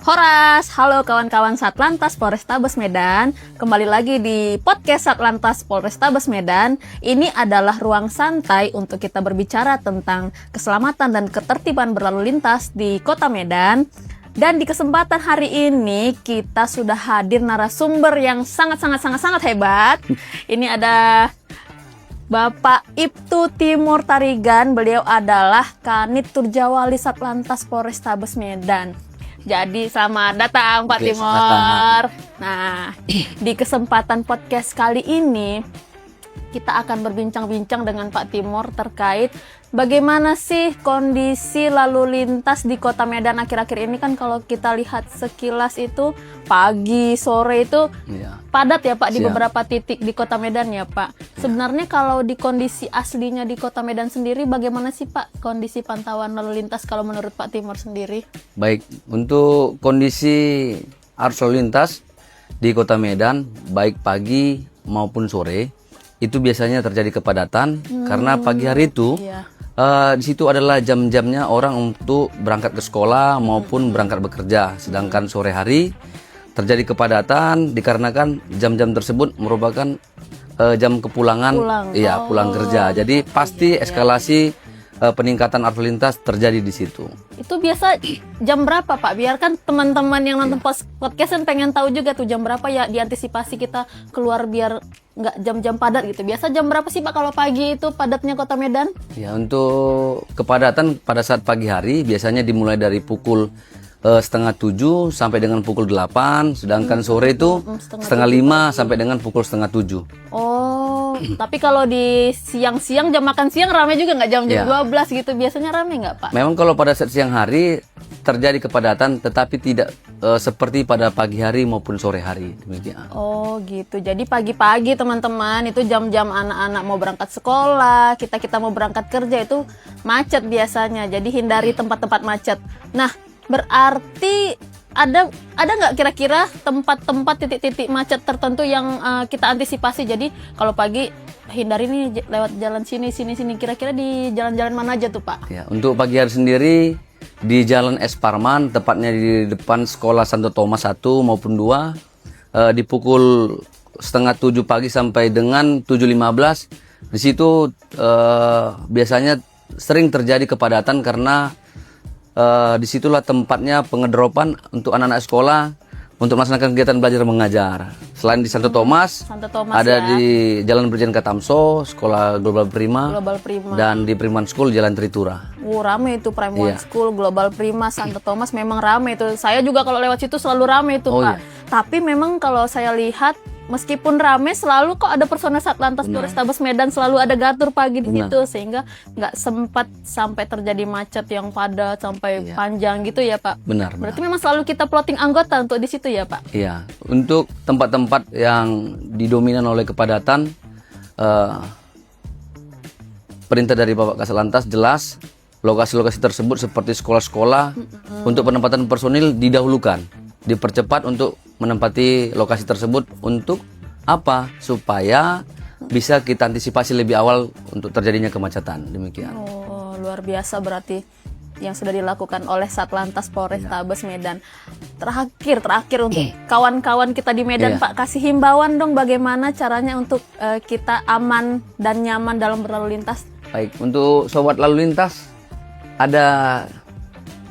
Horas, halo kawan-kawan Satlantas Polrestabes Medan. Kembali lagi di podcast Satlantas Polrestabes Medan. Ini adalah ruang santai untuk kita berbicara tentang keselamatan dan ketertiban berlalu lintas di Kota Medan. Dan di kesempatan hari ini kita sudah hadir narasumber yang sangat hebat. Ini ada Bapak Ibtu Timur Tarigan. Beliau adalah Kanit Turjawali Satlantas Polrestabes Medan. Jadi selamat datang Pak Timur. Nah, di kesempatan podcast kali ini kita akan berbincang-bincang dengan Pak Timur terkait bagaimana sih kondisi lalu lintas di Kota Medan akhir-akhir ini. Kan kalau kita lihat sekilas itu pagi, sore itu padat ya Pak di beberapa titik di Kota Medan ya Pak. Sebenarnya kalau di kondisi aslinya di Kota Medan sendiri bagaimana sih Pak kondisi pantauan lalu lintas kalau menurut Pak Timur sendiri? Baik, untuk kondisi arus lalu lintas di Kota Medan baik pagi maupun sore itu biasanya terjadi kepadatan karena pagi hari itu di situ adalah jam-jamnya orang untuk berangkat ke sekolah maupun berangkat bekerja. Sedangkan sore hari terjadi kepadatan dikarenakan jam-jam tersebut merupakan jam kepulangan, pulang kerja. Jadi pasti eskalasi peningkatan arus lintas terjadi di situ. Itu biasa jam berapa Pak? Biarkan teman-teman yang nonton podcast kan pengen tahu juga tuh jam berapa ya diantisipasi kita keluar biar nggak jam-jam padat gitu. Biasa jam berapa sih Pak kalau pagi itu padatnya Kota Medan? Ya, untuk kepadatan pada saat pagi hari biasanya dimulai dari pukul setengah 7 sampai dengan pukul 8, sedangkan sore itu setengah 5 sampai dengan pukul setengah 7. Oh, tapi kalau di siang-siang jam makan siang ramai juga nggak jam-jam 12 gitu? Biasanya ramai nggak Pak? Memang kalau pada saat siang hari terjadi kepadatan, tetapi tidak seperti pada pagi hari maupun sore hari, demikian. Oh gitu, jadi pagi-pagi teman-teman itu jam-jam anak-anak mau berangkat sekolah, kita mau berangkat kerja itu macet biasanya, jadi hindari tempat-tempat macet. Nah, berarti ada nggak kira-kira tempat-tempat titik-titik macet tertentu yang kita antisipasi? Jadi kalau pagi hindari nih lewat jalan sini. Kira-kira di jalan-jalan mana aja tuh Pak? Ya, untuk pagi hari sendiri di Jalan Es Parman, tepatnya di depan Sekolah Santo Thomas 1 maupun 2, di pukul setengah 7 pagi sampai dengan 7.15, di situ biasanya sering terjadi kepadatan karena disitulah tempatnya pengedropan untuk anak-anak sekolah untuk melaksanakan kegiatan belajar mengajar. Selain di Santo Thomas ada di Jalan Brigjen Katamso, Sekolah Global Prima, dan di Priman School Jalan Tritura. Rame itu Priman School, Global Prima, Santo Thomas memang rame itu. Saya juga kalau lewat situ selalu rame itu Pak. Tapi memang kalau saya lihat meskipun rame selalu kok ada personel Satlantas Polrestabes Medan selalu ada gatur pagi di situ sehingga nggak sempat sampai terjadi macet yang padat sampai panjang gitu ya Pak. Benar. Berarti memang selalu kita plotting anggota untuk di situ ya Pak. Iya. Untuk tempat-tempat yang didominan oleh kepadatan, perintah dari Bapak Kasatlantas jelas lokasi-lokasi tersebut seperti sekolah-sekolah untuk penempatan personil didahulukan, dipercepat untuk menempati lokasi tersebut. Untuk apa? Supaya bisa kita antisipasi lebih awal untuk terjadinya kemacetan, demikian. Oh, luar biasa berarti yang sudah dilakukan oleh Satlantas Polrestabes Medan. Terakhir untuk kawan-kawan kita di Medan Pak, kasih himbauan dong bagaimana caranya untuk kita aman dan nyaman dalam berlalu lintas. Baik, untuk sobat lalu lintas ada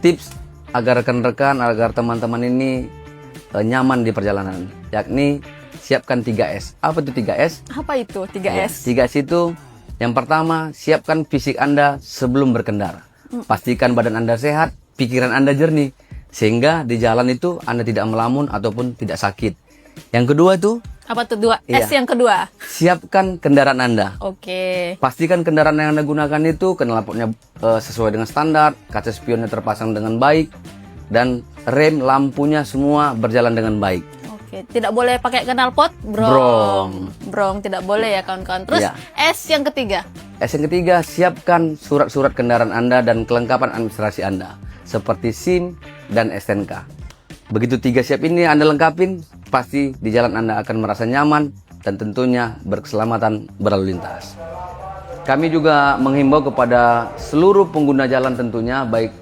tips agar rekan-rekan, agar teman-teman ini nyaman di perjalanan, yakni siapkan 3S. Apa itu 3S? Apa itu 3S? 3S itu yang pertama, siapkan fisik Anda sebelum berkendara. Pastikan badan Anda sehat, pikiran Anda jernih, sehingga di jalan itu Anda tidak melamun ataupun tidak sakit. Yang kedua itu apa tuh S yang kedua? Siapkan kendaraan Anda. Pastikan kendaraan yang Anda gunakan itu knalpotnya sesuai dengan standar, kaca spionnya terpasang dengan baik, dan rem, lampunya semua berjalan dengan baik. Tidak boleh pakai knalpot brong, tidak boleh ya kawan-kawan. Terus S yang ketiga? S yang ketiga, siapkan surat-surat kendaraan Anda dan kelengkapan administrasi Anda seperti SIM dan STNK. Begitu 3 siap ini Anda lengkapin, pasti di jalan Anda akan merasa nyaman dan tentunya berkeselamatan berlalu lintas. Kami juga menghimbau kepada seluruh pengguna jalan tentunya, baik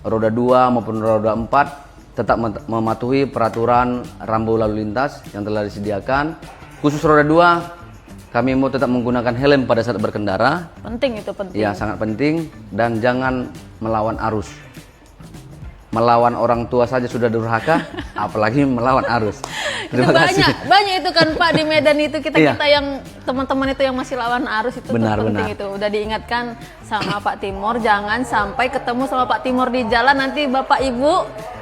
roda 2 maupun roda 4, tetap mematuhi peraturan rambu lalu lintas yang telah disediakan. Khusus roda 2, kami mau tetap menggunakan helm pada saat berkendara. Penting itu, penting. Ya, sangat penting. Dan jangan melawan arus. Melawan orang tua saja sudah durhaka, apalagi melawan arus. Itu Terima kasih. banyak itu kan Pak di Medan itu kita Iya. yang teman-teman itu yang masih lawan arus itu Benar, tuh penting benar. itu. Udah diingatkan sama Pak Timur, jangan sampai ketemu sama Pak Timur di jalan nanti Bapak Ibu,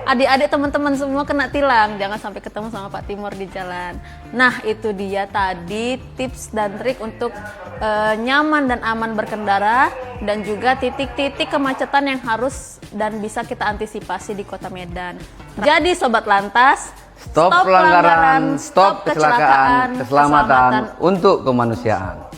adik-adik teman-teman semua kena tilang. Jangan sampai ketemu sama Pak Timur di jalan. Nah, itu dia tadi tips dan trik untuk nyaman dan aman berkendara dan juga titik-titik kemacetan yang harus dan bisa kita antisipasi di Kota Medan. Jadi Sobat Lantas, Stop pelanggaran, stop kecelakaan, keselamatan untuk kemanusiaan.